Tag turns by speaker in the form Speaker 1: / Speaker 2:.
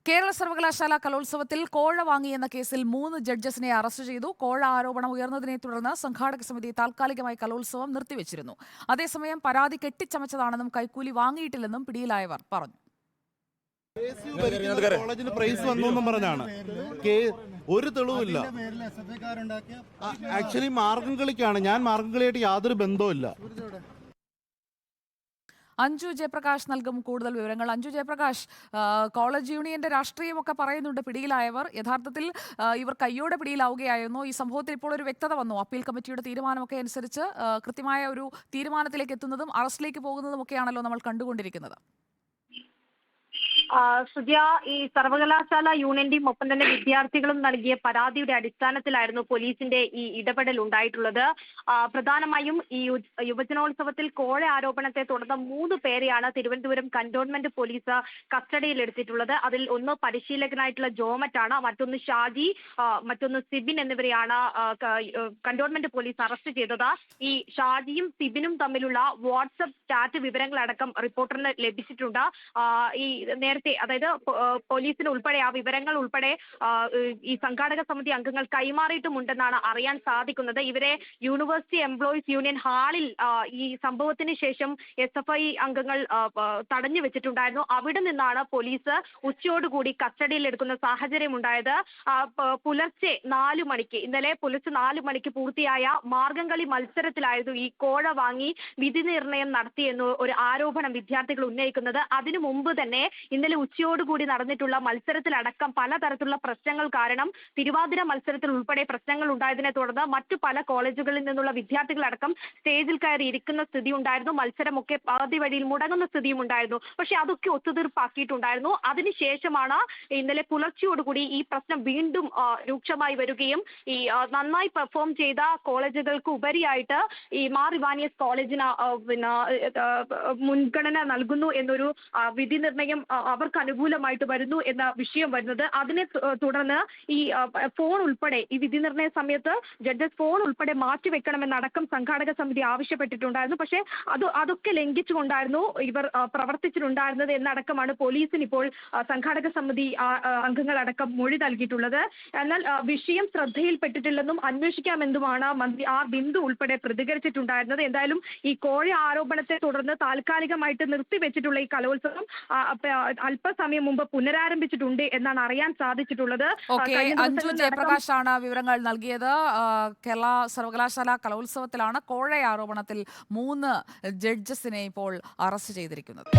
Speaker 1: കേരള സർവകലാശാല കലോത്സവത്തിൽ കോഴ വാങ്ങിയെന്ന കേസിൽ 3 ജഡ്ജസിനെ അറസ്റ്റ് ചെയ്തു. കോഴ ആരോപണം ഉയർന്നതിനെ തുടർന്ന് സംഘാടക സമിതി താൽക്കാലികമായി കലോത്സവം നിർത്തിവച്ചിരുന്നു. അതേസമയം പരാതി കെട്ടിച്ചമച്ചതാണെന്നും കൈക്കൂലി വാങ്ങിയിട്ടില്ലെന്നും പിടിയിലായവർ പറഞ്ഞു.
Speaker 2: കോളേജിന് പ്രൈസ് വന്നു പറഞ്ഞാണ് ഒരു തെളിവില്ല. ആക്ച്വലി മാർഗം കളിക്കാണ്. ഞാൻ മാർഗം കളിയായിട്ട് യാതൊരു ബന്ധവുമില്ല.
Speaker 1: അഞ്ജു ജയപ്രകാശ് നൽകും കൂടുതൽ വിവരങ്ങൾ. അഞ്ജു ജയപ്രകാശ്, കോളേജ് യൂണിയന്റെ രാഷ്ട്രീയമൊക്കെ പറയുന്നുണ്ട് പിടിയിലായവർ. യഥാർത്ഥത്തിൽ ഇവർ കയ്യോടെ പിടിയിലാവുകയായിരുന്നു. ഈ സംഭവത്തിൽ ഇപ്പോൾ ഒരു വ്യക്തത വന്നു. അപ്പീൽ കമ്മിറ്റിയുടെ തീരുമാനമൊക്കെ അനുസരിച്ച് കൃത്യമായ ഒരു തീരുമാനത്തിലേക്ക് എത്തുന്നതും അറസ്റ്റിലേക്ക് പോകുന്നതുമൊക്കെയാണല്ലോ നമ്മൾ കണ്ടുകൊണ്ടിരിക്കുന്നത്.
Speaker 3: സുജയ, ഈ സർവകലാശാല യൂണിയന്റെയും ഒപ്പം തന്നെ വിദ്യാർത്ഥികളും നൽകിയ പരാതിയുടെ അടിസ്ഥാനത്തിലായിരുന്നു പോലീസിന്റെ ഈ ഇടപെടൽ ഉണ്ടായിട്ടുള്ളത്. പ്രധാനമായും ഈ യുവജനോത്സവത്തിൽ കോഴ ആരോപണത്തെ തുടർന്ന് 3 പേരെയാണ് തിരുവനന്തപുരം കന്റോൺമെന്റ് പോലീസ് കസ്റ്റഡിയിലെടുത്തിട്ടുള്ളത്. അതിൽ ഒന്ന് പരിശീലകനായിട്ടുള്ള ജോമറ്റാണ്, മറ്റൊന്ന് ഷാജി, മറ്റൊന്ന് സിബിൻ എന്നിവരെയാണ് കന്റോൺമെന്റ് പോലീസ് അറസ്റ്റ് ചെയ്തത്. ഈ ഷാജിയും സിബിനും തമ്മിലുള്ള വാട്സപ്പ് ചാറ്റ് വിവരങ്ങളടക്കം റിപ്പോർട്ടറിന് ലഭിച്ചിട്ടുണ്ട്. ഈ നേരത്തെ, അതായത് പോലീസിന് ഉൾപ്പെടെ ആ വിവരങ്ങൾ ഉൾപ്പെടെ ഈ സംഘാടക സമിതി അംഗങ്ങൾ കൈമാറിയിട്ടുമുണ്ടെന്നാണ് അറിയാൻ സാധിക്കുന്നത്. ഇവരെ യൂണിവേഴ്സിറ്റി എംപ്ലോയീസ് യൂണിയൻ ഹാളിൽ ഈ സംഭവത്തിന് ശേഷം SFI അംഗങ്ങൾ തടഞ്ഞു വെച്ചിട്ടുണ്ടായിരുന്നു. അവിടെ നിന്നാണ് പോലീസ് ഉച്ചയോടുകൂടി കസ്റ്റഡിയിലെടുക്കുന്ന സാഹചര്യം ഉണ്ടായത്. പുലർച്ചെ 4 മണിക്ക്, ഇന്നലെ പുലർച്ചെ 4 മണിക്ക് പൂർത്തിയായ മാർഗംകളി മത്സരത്തിലായിരുന്നു ഈ കോഴ വാങ്ങി വിധി നിർണയം നടത്തിയെന്ന് ഒരു ആരോപണം വിദ്യാർത്ഥികൾ ഉന്നയിക്കുന്നത്. അതിനു മുമ്പ് തന്നെ ഇന്നലെ ഉച്ചയോടുകൂടി നടന്നിട്ടുള്ള മത്സരത്തിലടക്കം പലതരത്തിലുള്ള പ്രശ്നങ്ങൾ കാരണം, തിരുവാതിര മത്സരത്തിൽ ഉൾപ്പെടെ പ്രശ്നങ്ങൾ ഉണ്ടായതിനെ തുടർന്ന് മറ്റു പല കോളേജുകളിൽ നിന്നുള്ള വിദ്യാർത്ഥികളടക്കം സ്റ്റേജിൽ കയറി ഇരിക്കുന്ന സ്ഥിതി ഉണ്ടായിരുന്നു. മത്സരമൊക്കെ പാതി വഴിയിൽ മുടങ്ങുന്ന സ്ഥിതിയും ഉണ്ടായിരുന്നു. പക്ഷെ അതൊക്കെ ഒത്തുതീർപ്പാക്കിയിട്ടുണ്ടായിരുന്നു. അതിനുശേഷമാണ് ഇന്നലെ പുലർച്ചയോടുകൂടി ഈ പ്രശ്നം വീണ്ടും രൂക്ഷമായി വരികയും ഈ നന്നായി പെർഫോം ചെയ്ത കോളേജുകൾക്ക് ഉപരിയായിട്ട് ഈ മാർ ഇവാനിയസ് കോളേജിന് മുൻഗണന നൽകുന്നു എന്നൊരു വിധി നിർണയം അവർക്ക് അനുകൂലമായിട്ട് വരുന്നു എന്ന വിഷയം വരുന്നത്. അതിനെ തുടർന്ന് ഈ ഫോൺ ഉൾപ്പെടെ, ഈ വിധി നിർണയ സമയത്ത് ജഡ്ജസ് ഫോൺ ഉൾപ്പെടെ മാറ്റിവെക്കണമെന്നടക്കം സംഘാടക സമിതി ആവശ്യപ്പെട്ടിട്ടുണ്ടായിരുന്നു. പക്ഷേ അതൊക്കെ ലംഘിച്ചുകൊണ്ടായിരുന്നു ഇവർ പ്രവർത്തിച്ചിട്ടുണ്ടായിരുന്നത് എന്നടക്കമാണ് പോലീസിന് ഇപ്പോൾ സംഘാടക സമിതി അംഗങ്ങളടക്കം മൊഴി നൽകിയിട്ടുള്ളത്. എന്നാൽ വിഷയം ശ്രദ്ധയിൽപ്പെട്ടിട്ടില്ലെന്നും അന്വേഷിക്കാമെന്നുമാണ് മന്ത്രി ആർ ബിന്ദു ഉൾപ്പെടെ പ്രതികരിച്ചിട്ടുണ്ടായിരുന്നത്. എന്തായാലും ഈ കോഴ ആരോപണത്തെ തുടർന്ന് താൽക്കാലികമായിട്ട് നിർത്തിവെച്ചിട്ടുള്ള ഈ കലോത്സവം അല്പസമയം മുമ്പ് പുനരാരംഭിച്ചിട്ടുണ്ട് എന്നാണ് അറിയാൻ സാധിച്ചിട്ടുള്ളത്.
Speaker 1: അഞ്ജു ജയപ്രകാശാണ് വിവരങ്ങൾ നൽകിയത്. കേരള സർവകലാശാല കലോത്സവത്തിലാണ് കോഴ ആരോപണത്തിൽ 3 ജഡ്ജസിനെ ഇപ്പോൾ അറസ്റ്റ് ചെയ്തിരിക്കുന്നത്.